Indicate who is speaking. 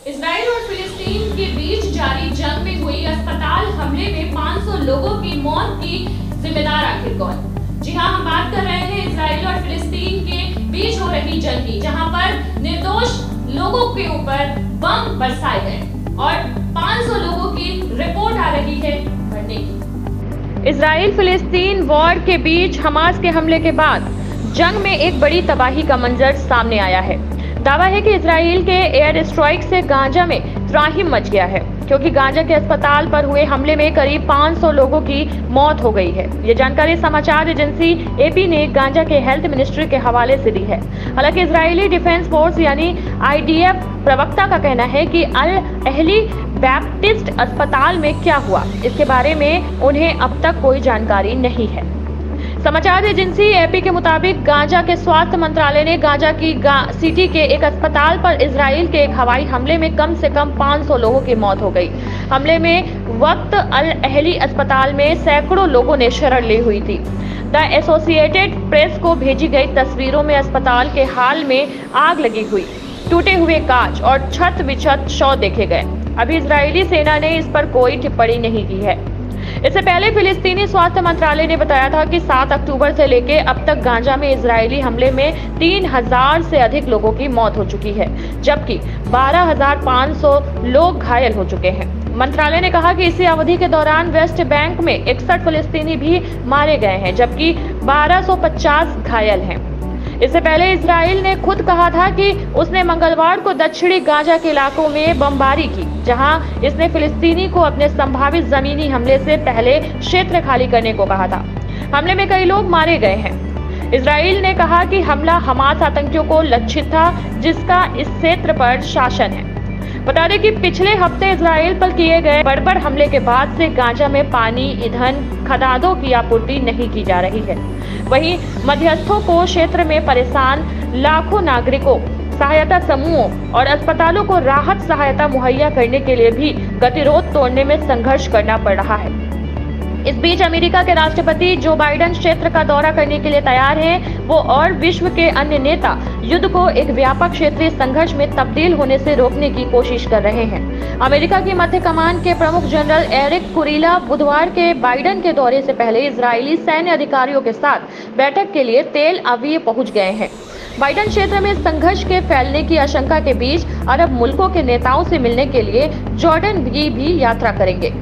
Speaker 1: Israel और फिलिस्तीन के बीच जारी जंग में हुई अस्पताल हमले में 500 लोगों की मौत की जिम्मेदार आखिर कौन? जी हां, हम बात कर रहे हैं इजराइल और फिलिस्तीन के बीच हो रही जंग की, जहां पर निर्दोष लोगों के ऊपर बम बरसाए गए और 500 लोगों की रिपोर्ट आ रही है मरने की। इजराइल फिलिस्तीन वॉर के बीच हमास के हमले के बाद जंग में एक बड़ी तबाही का मंजर सामने आया है। दावा है कि इजराइल के एयर स्ट्राइक से गाजा में त्राहिम मच गया है, क्योंकि गाजा के अस्पताल पर हुए हमले में करीब 500 लोगों की मौत हो गई है। ये जानकारी समाचार एजेंसी एपी ने गाजा के हेल्थ मिनिस्ट्री के हवाले से दी है। हालांकि इजरायली डिफेंस फोर्स यानी आईडीएफ प्रवक्ता का कहना है कि अल अहली बैप्टिस्ट अस्पताल में क्या हुआ, इसके बारे में उन्हें अब तक कोई जानकारी नहीं है। समाचार एजेंसी एपी के मुताबिक गाजा के स्वास्थ्य मंत्रालय ने गाजा की सिटी के एक अस्पताल पर इजराइल के एक हवाई हमले में कम से कम 500 लोगों की मौत हो गई। हमले में वक्त अल अहली अस्पताल में सैकड़ों लोगों ने शरण ली हुई थी। द एसोसिएटेड प्रेस को भेजी गई तस्वीरों में अस्पताल के हाल में आग लगी हुई, टूटे हुए कांच और छत विछत शव देखे गए। अभी इजरायली सेना ने इस पर कोई टिप्पणी नहीं की है। इससे पहले फिलिस्तीनी स्वास्थ्य मंत्रालय ने बताया था कि 7 अक्टूबर से लेकर अब तक गाजा में इजरायली हमले में 3000 से अधिक लोगों की मौत हो चुकी है, जबकि 12,500 लोग घायल हो चुके हैं। मंत्रालय ने कहा कि इसी अवधि के दौरान वेस्ट बैंक में 61 फिलिस्तीनी भी मारे गए हैं, जबकि 1250 घायल हैं। इससे पहले इजराइल ने खुद कहा था कि उसने मंगलवार को दक्षिणी गाजा के इलाकों में बमबारी की, जहां इसने फिलिस्तीनी को अपने संभावित जमीनी हमले से पहले क्षेत्र खाली करने को कहा था। हमले में कई लोग मारे गए हैं। इजराइल ने कहा कि हमला हमास आतंकियों को लक्षित था, जिसका इस क्षेत्र पर शासन है। बता दें कि पिछले हफ्ते इजराइल पर किए गए बर्बर हमले के बाद से गाजा में पानी, ईंधन, खाद्यान्नों की आपूर्ति नहीं की जा रही है। वहीं मध्यस्थों को क्षेत्र में परेशान लाखों नागरिकों, सहायता समूहों और अस्पतालों को राहत सहायता मुहैया करने के लिए भी गतिरोध तोड़ने में संघर्ष करना पड़ रहा है। इस बीच अमेरिका के राष्ट्रपति जो बाइडेन क्षेत्र का दौरा करने के लिए तैयार हैं, वो और विश्व के अन्य नेता युद्ध को एक व्यापक क्षेत्रीय संघर्ष में तब्दील होने से रोकने की कोशिश कर रहे हैं। अमेरिका की मध्य कमान के प्रमुख जनरल एरिक कुरीला बुधवार के बाइडेन के दौरे से पहले इजरायली सैन्य अधिकारियों के साथ बैठक के लिए तेल अवीव पहुंच गए हैं। बाइडेन क्षेत्र में संघर्ष के फैलने की आशंका के बीच अरब मुल्कों के नेताओं से मिलने के लिए जॉर्डन की भी यात्रा करेंगे।